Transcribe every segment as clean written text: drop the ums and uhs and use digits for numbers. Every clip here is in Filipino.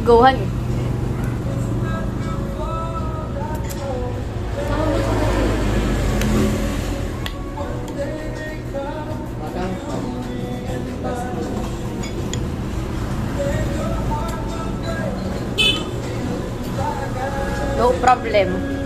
Gohan eh. No problem.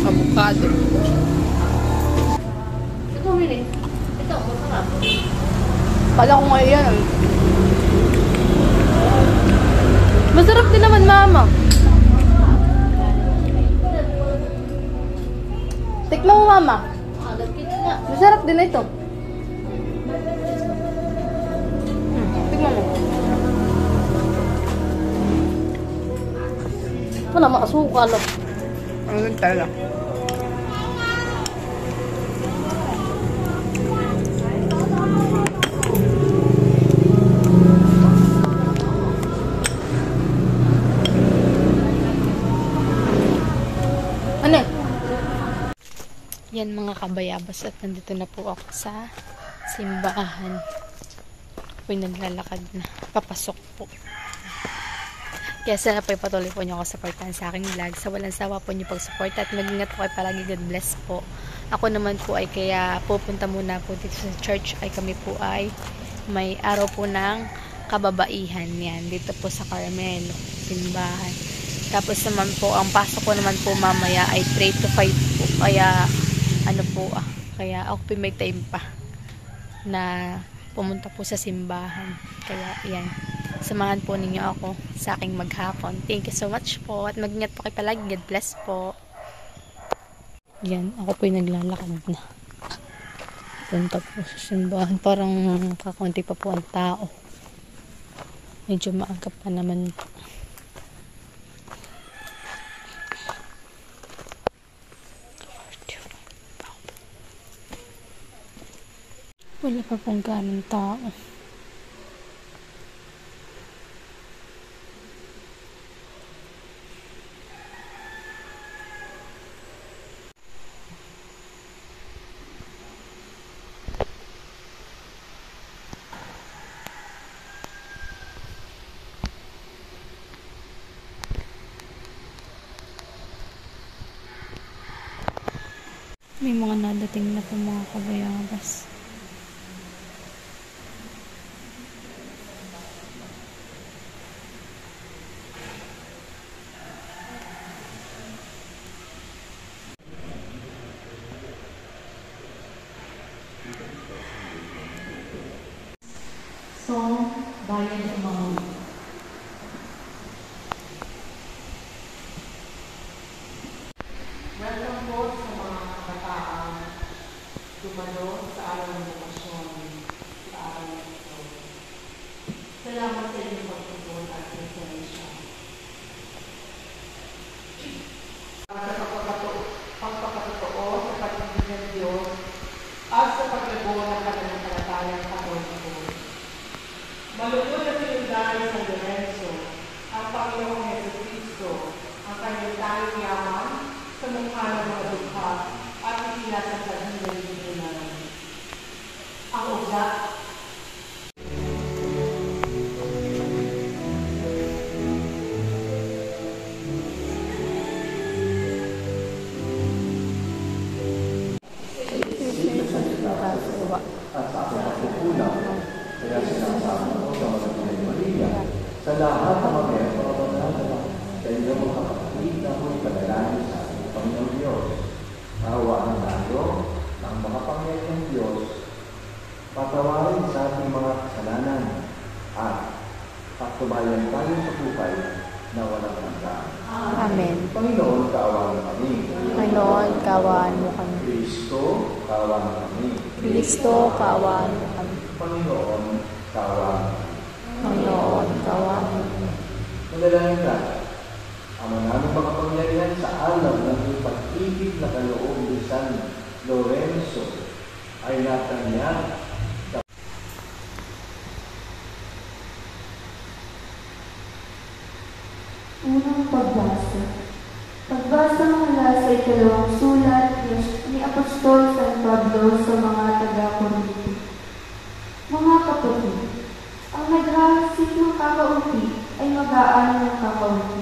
Avocado. Ito, Mili. Ito, masarap. Kala ko ngayon. Masarap din naman, mama. Tikman mo, mama. Masarap din ito. Tikman mo. Wala, makasukal. Ano din talaga? Ano? Yan mga kabayabas at nandito na po ako sa simbahan. Ako'y naglalakad na. Papasok po. Kaya sana po ipatuloy po niyo ako supportan sa aking vlog. Sa walang sawa po niyo pag-support at mag-ingat po kayo palagi. God bless po. Ako naman po ay kaya pupunta muna po dito sa church ay kami po ay may araw po ng kababaihan yan. Dito po sa Carmelo, simbahan. Tapos naman po, ang pasok ko naman po mamaya ay 3 to 5 po. Kaya, ano po kaya ako may time pa na pumunta po sa simbahan. Kaya, yan. Samahan po ninyo ako sa aking maghapon. Thank you so much po. At mag-ingat po kayo palagi. God bless po. Yan. Ako po yung naglalakad na. Punta po sa simbahan. Parang kakaunti pa po ang tao. Medyo maaga pa naman po. Wala pa pong ganong tao. May mga nadating na po mga kabayabas. Song, Bayan ng Mga. Welcome po sa mga kabataan dumalo sa araw ng edukasyon sa araw ng ito. Salamat sa inyong pagtutuon at presensya. Sa pagpapatotoo sa pag-ibig ng Diyos at sa paglago ng pananampalatayang Katoliko. Malugod na pinundahan sa Lorenzo, ang Panginoong Jesucristo, ang kanyang tanging yaman sa mukha ng mga dukha at itila sa paghinday ng ang ugat. At sa aking pagkukulang, kaya sinasama ko sa Magdalena Maria, sa lahat ng mga banal, sa inyong mga kapatid na ako'y padalangin sa ating Panginoon Diyos. Nawaan tayo ng mga pangyayari ng Diyos, patawarin sa ating mga kasalanan, at pagtubayan tayo sa buhay na walang hanggan. Amen. Panginoon, kaawaan mo kami. Panginoon, kaawaan mo kami. Kristo, kawan kami. Kristo, kawan kami. Panginoon, kawan kami. Panginoon, kawan kami. Manalangin ka, Ama namin makapangyarihan sa alam ng iyong pag-ibig na kaloob ni San Lorenzo ay natangyan. Unang pagbasa. Pagbasa mula sa ikalawang sulat ni Apostol San Pablo sa mga taga-Korinto. Mga kapatid, ang naghahasik ng kakauti ay mag-aani ng kakauti,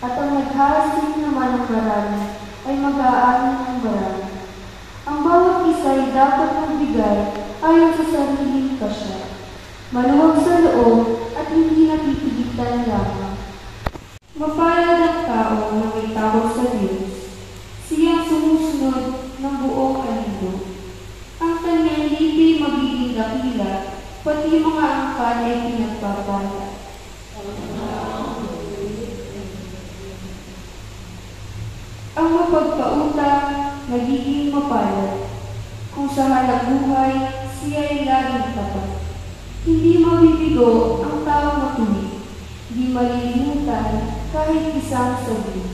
at ang naghahasik naman ng marami ay mag-aani ng marami. Ang bawat isa ay dapat magbigay ayon sa sariling kasya, maluwag sa loob at hindi napipigitan lamang. Mapalad ang tao na may tawag sa Diyos, siyang sumusunod ng buong alindo. Ang kanyang lipi magiging dakila, pati mga angkan ay pinagpapala. Ang mapagpautang nagiging mapalad. Kung sa hanap buhay, siya ay laging tapat. Hindi mabibigo ang taong matuwid, di malilimutan kahit isang sabi.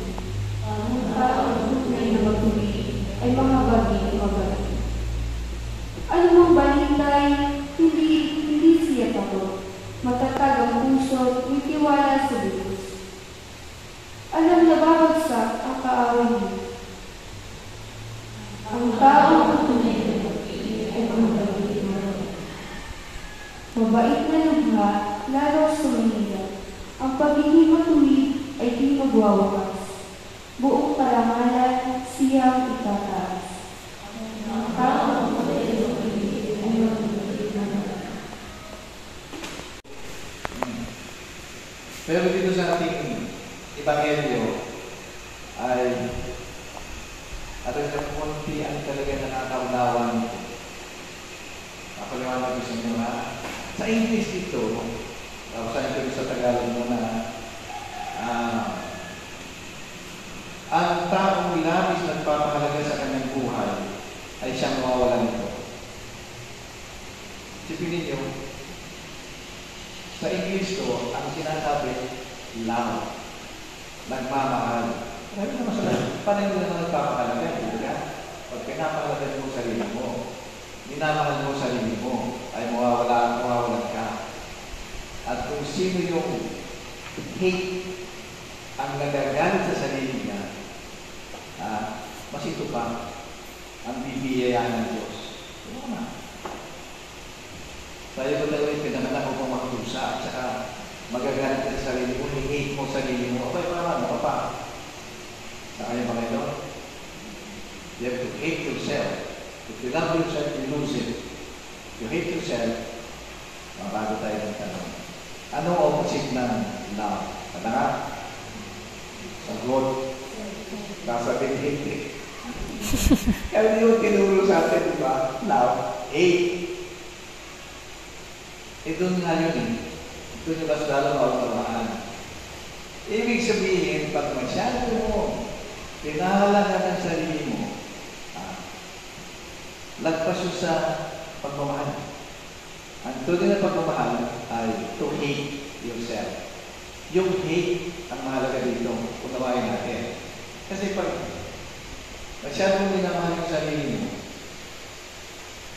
Ang taong tunay na matuwid ay mga bagay mabagay. Anumang balintay, hindi siya takot. Matatag ang puso, may tiwala sa Diyos. Alam na babagsak ang kaaway niya. Ang taong tunay na matuwid ay mga bagay mabagay. Mabait na lubha, lalo sa Manila. Ang pagiging matuwid ay di magwawakas. Buong karangalan siyang itataas. Ang taong matuwid ay matuwid na. Pero dito sa ating Ebanghelyo ay at ang konti ang talaga nakakaunawan nito. Napaliwanag ko sa inyo na sa English dito, tapos sa Tagalog mo na ang taong labis nagpapahalaga sa kanyang buhay ay siyang mawawalan nito. Sipin ninyo, sa English to, ang sinasabi, love, nagmamahal. Marami naman sa paano hindi naman nagpapahalaga, hindi ka? Pag pinapahalaga mo sarili mo, minamahal mo sarili mo, ay mawawalan ka. At kung sino yung hate ang nagagalit sa sarili niya, mas ito pa ang bibiyayaan ng Diyos. Ano na? Tayo ko talaga pinanganak upang makadusa at saka magagalit ka sa sarili mo, hate mo sarili mo, okay pa naman, ano pa? Sa kanya mga ito? You have to hate yourself. If you love yourself, you lose it. If you hate yourself, mabago tayo ng tanong. Anong opposite ng love? Kada nga? Sagot. Nasa hate. Kaya yung tinuro sa atin, di ba? Love. Hate. Doon nga yun eh. Doon yung mas lalo mautamaan. Ibig sabihin, pag masyado mo, pinahalaga ng sarili mo, lagpas yun sa pagmamahal. Ang tunay na pagmamahal ay to hate yourself. Yung hate ang mahalaga dito, unawain natin. Kasi pag masyado mo minamahal yung sarili mo,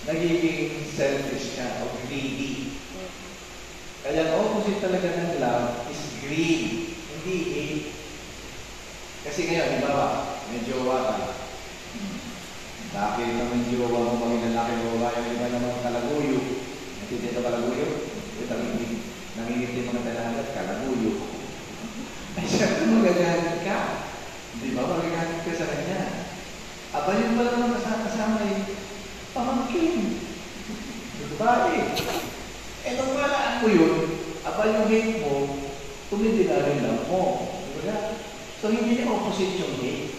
nagiging selfish ka o greedy. Kaya ang opposite talaga ng love is greed, hindi hate. Kasi ngayon, di ba, may jowa ka. Dahil naman jowa mo mga lalaki o babae, yung iba naman kalaguyo. Hindi ito kalaguyo. Ito nangingiti mga talaga, kalaguyo. Ay siyempre magagalit ka. Di ba, magagalit ka sa kanya. Aba yung pala naman kasama ay pamangkin. Babae. Nung malaan mo yun, aba yung hate mo, tumindi na rin lang mo. Diba? So, hindi niya opposite yung hate.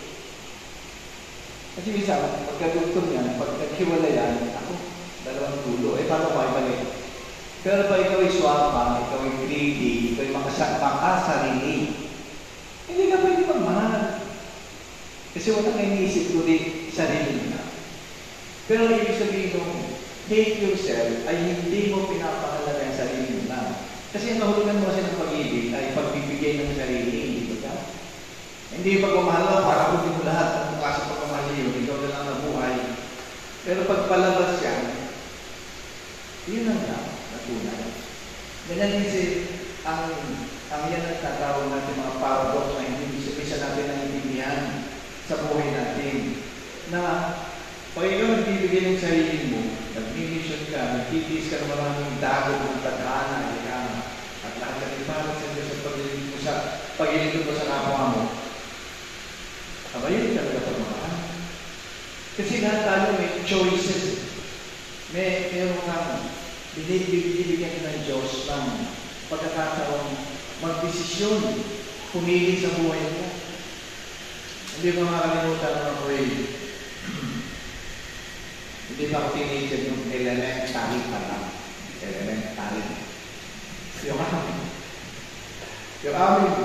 Kasi minsan, pagkadugtong yan, pag naghiwalay yan, ako, dalawang dulo, paano maibalik? Pero pa ikaw ay swapa, ikaw ay greedy, ikaw ay makasarili, hindi ka pwede magmahal. Kasi wala kang iniisip kundi sarili na. Pero ang ibig sabihin ng hate yourself ay hindi mo pinapahalaga ang sarili mo lang. Kasi ang kahulugan mo kasi ng pag-ibig ay pagbibigay ng sarili, hindi ba? Hindi yung pagmamahal mo, para kunin mo lahat ng klase pagmamahal yun, ikaw na lang nabuhay. Pero pagpalabas yan, yun ang lang, natunay. Ganyan kasi ang yan ang tatawag natin mga paradox na hindi bisa natin naiintindihan sa buhay natin. Na pag ikaw nagbibigay ng sarili mo, nag-mission ka, nagtitiis ka ng maraming dagog ng tadhana, at lahat ng iparat sa Diyos sa pag-ilingkod mo sa kapwa mo, aba yun talaga pagmamahal. Kasi lahat tayo may choices. Meron kang binibigyan ng Diyos ng pagkakataong magdesisyon, pumili sa buhay mo. Hindi ko makakalimutan ng pray. Hindi pa ako teenager yung elementary pa lang. Elementary. Yung aming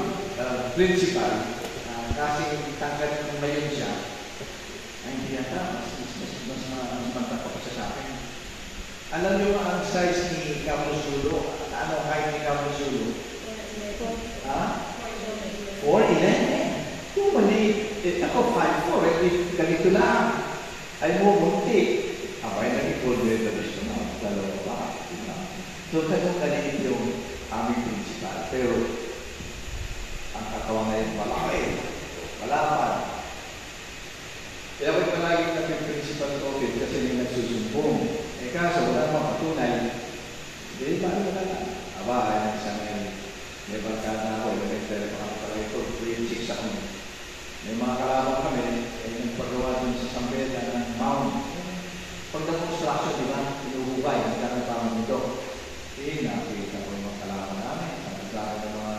principal, kasi tanggal ng ngayon siya, ay hindi yata, mas mantap ako siya sa akin. Alam niyo ang size ni Kamusulo? Ano height ni Kamusulo? 4'11". Yung maliit. Ako 5'4". Ganito lang. Ay mo munti. Abay nag-ipon din na gusto na. Dalawa pa. So talagang ganito yung aming principal. Pero ang katawan ngayon malaki. Malapan. Kaya ako'y palagi natin principal office kasi may nagsusumbong. Kaso wala namang patunay. Hindi, paano wala lang? Aba, ayan siya ngayon. May barkada ako, elementary pa kami pala ito, grade 6 ako. May mga kalaban kami, ay nagpagawa dun sa Sambela ng mound. Pag na-construction, di ba? Pinuhubay, nagkakataon nito. Nakikita ko yung mga kalaban namin. Sabi ng mga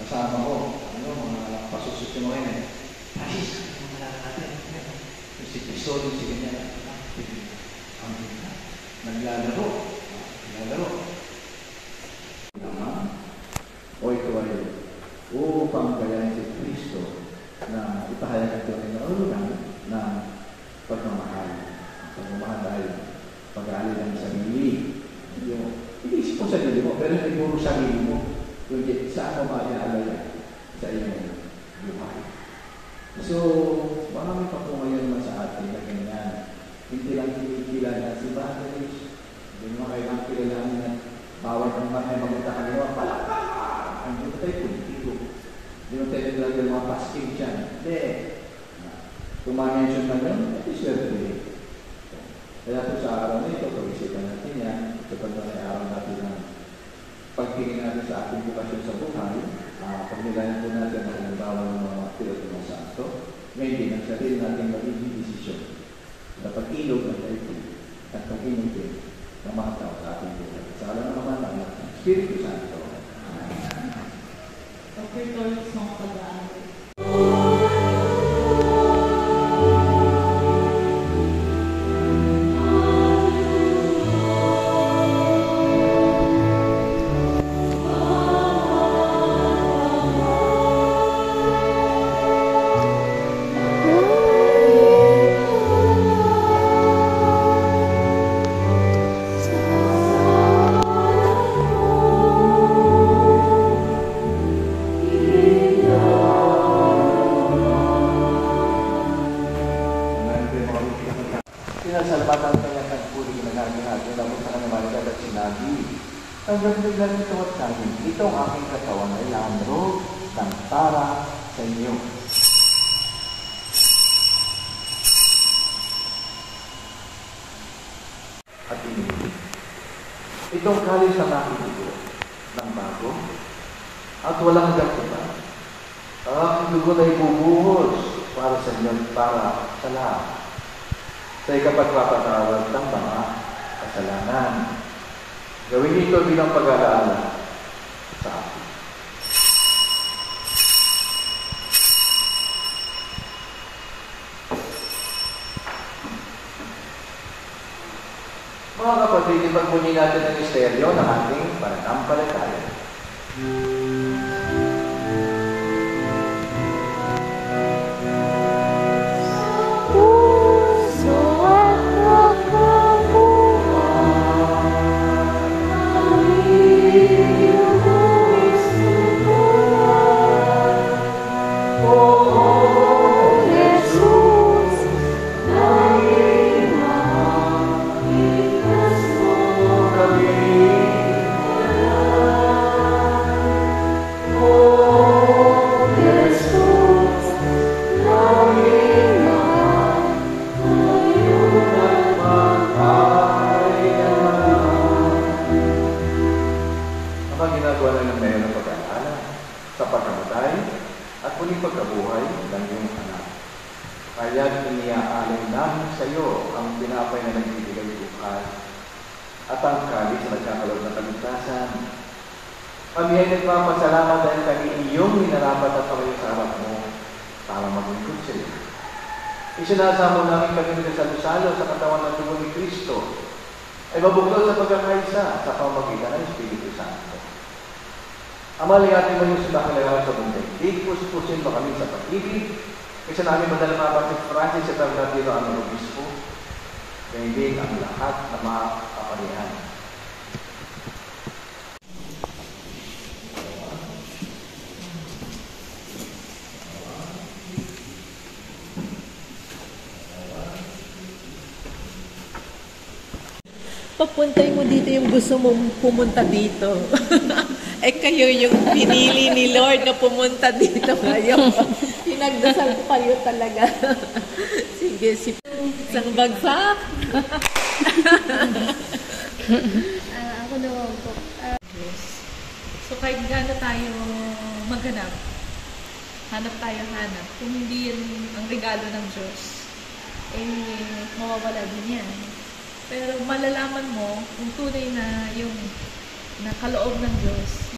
kasama ko, mga pasususunuhin eh. Pasis, ano mga kalaban natin? Yung si Pisol, si ganyan. Naglalaro. O ito ay upang gayahin si Kristo na ipahayag at yung kinaulan ng pagmamahal. Pagmamahal dahil pag-aalala ng sarili. Hindi mo sarili mo, pero hindi mo sarili mo. Kundi saan mo maaalala sa iyong buhay. So, marami pa po ngayon naman sa atin na ganyan. Hindi lang kinikilala si Bateris. Hindi mo kailangan kilalanin na bawat ang mga maganda kaniwa. Palakpakan! Hindi mo tayo politiko. Hindi mo tayo nilagay mga pasking dyan. Hindi. Kung-mention na yun, ito swerte. Kaya po sa araw na ito, pag-isipan natin yan, kapag na araw natin ng pagtingin natin sa ating bukasyon sa buhay, pag nilayan po natin ang halimbawa ng mga pilot ng santo, ngayon ang sarili natin magiging desisyon na pag-ilog ng tayo at pag-inog din ng mga tao sa ating buhay. Sa alam naman ng Espiritu Santo. Okay, Lord, sa mga pag-aaral. Sinasalbatan kanya ng puri ginagawa natin, labot sa kanya malagad at sinabi, ang ganda nito at sabi, ito ang aking katawan ay lahandro ng para sa inyo. At inilig. Itong kalis na nakikigo ng bago at walang gakutan. Ang aking dugo na ibubuhos para sa inyo, para sa lahat. Sa ikapagpapatawad ng mga kasalanan. Gawin ito bilang pag-alaala sa akin. Mga kapatid, ipagmuni natin ang misteryo ng ating pananampalataya. So ipanalangin sa iyo ang tinapay na nagbibigay bukas at ang kalis na nagkakaloob ng kaligtasan. Kami ay nagpapasalamat dahil kami iyong minarapat at tumayo sa harap mo para maglingkod sa iyo. Isinasamo namin kami ng salo-salo sa katawan ng dugo ni Kristo ay mabuklod sa pagkakaisa sa pamagitan ng Espiritu Santo. Amalihatin mo yung sinakalagaan sa mundo. Puspusin mo kami sa pag-ibig. Kasi namin madalamapan si Francis at Bernardino ang obispo. Kaya hindi ang lahat na makaparihan. Papuntay mo dito yung gusto mong pumunta dito. Eh kayo yung pinili ni Lord na pumunta dito ngayon. Pinagdasal ko kayo talaga. Sige, isang bagsak. Ako naman po. So kahit gaano tayo maghanap, hanap. Kung hindi yan ang regalo ng Diyos, eh mawawala din yan. Pero malalaman mo kung tunay na yung nakaloob ng Diyos.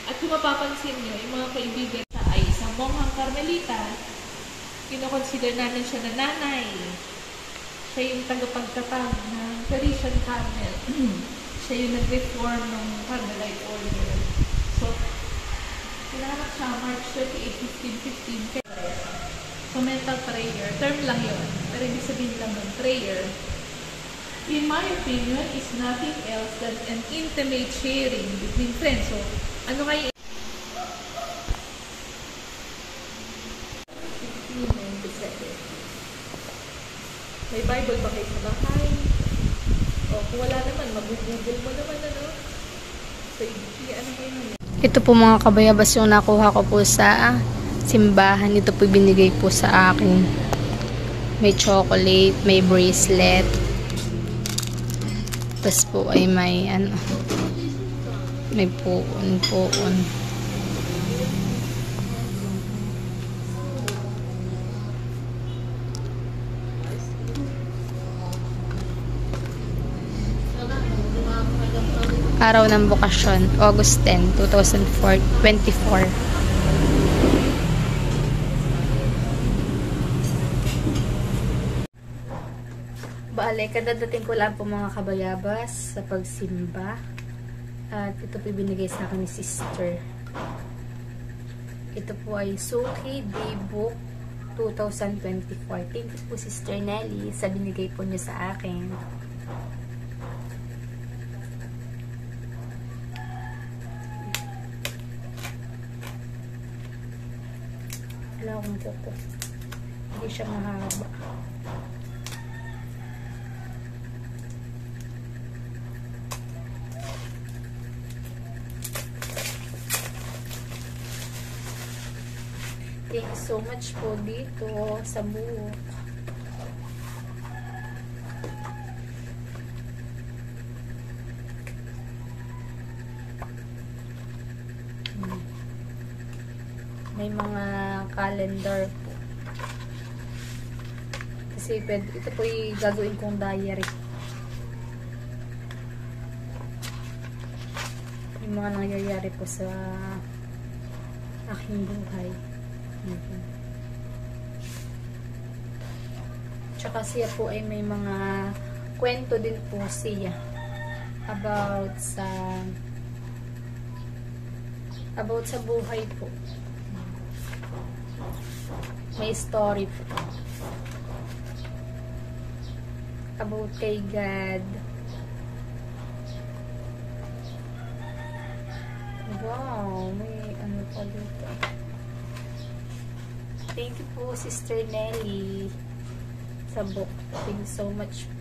At kung mapapansin nyo, yung mga kaibigan siya ay isang monghang Carmelita, kinoconsider natin siya na nanay. Siya yung tagapagtatag ng Parisian Carmel. Siya yung nag-reform ng Carmelite order. So, kailangan siya March 38, 1515. So, mental prayer, term lang yun. Pero ibig sabihin lang ng prayer, in my opinion, is nothing else than an intimate sharing between friends. So, ano kayo? 1597. May Bible ba kayo sa bahay? O, kung wala naman, mag-google mo naman, ano? So, ano kayo naman? Ito po mga kabayabas yung nakuha ko po sa simbahan. Ito po binigay po sa akin. May chocolate, may bracelet. Tapos po ay may may puon. Araw ng Bukasyon, August 10, 2024. Bale, kadadating ko lang po mga kabayabas sa pagsimba. At ito po binigay sa akin ni sister. Ito po ay Suki Daybook 2024. Thank you po Sister Nelly sa binigay po niyo sa akin. Wala akong buko. Hindi siya mahaba. Thank you so much po dito sa buhok. May mga calendar po. Kasi ito po yung gagawin kong diary. Yung mga nangyayari po sa aking buhay. Tsaka siya po ay may mga kwento din po siya about sa buhay po. May story po about kay God. Wow, may ano pa dito. Thank you po Sister Nelly sa book. Thank you so much po.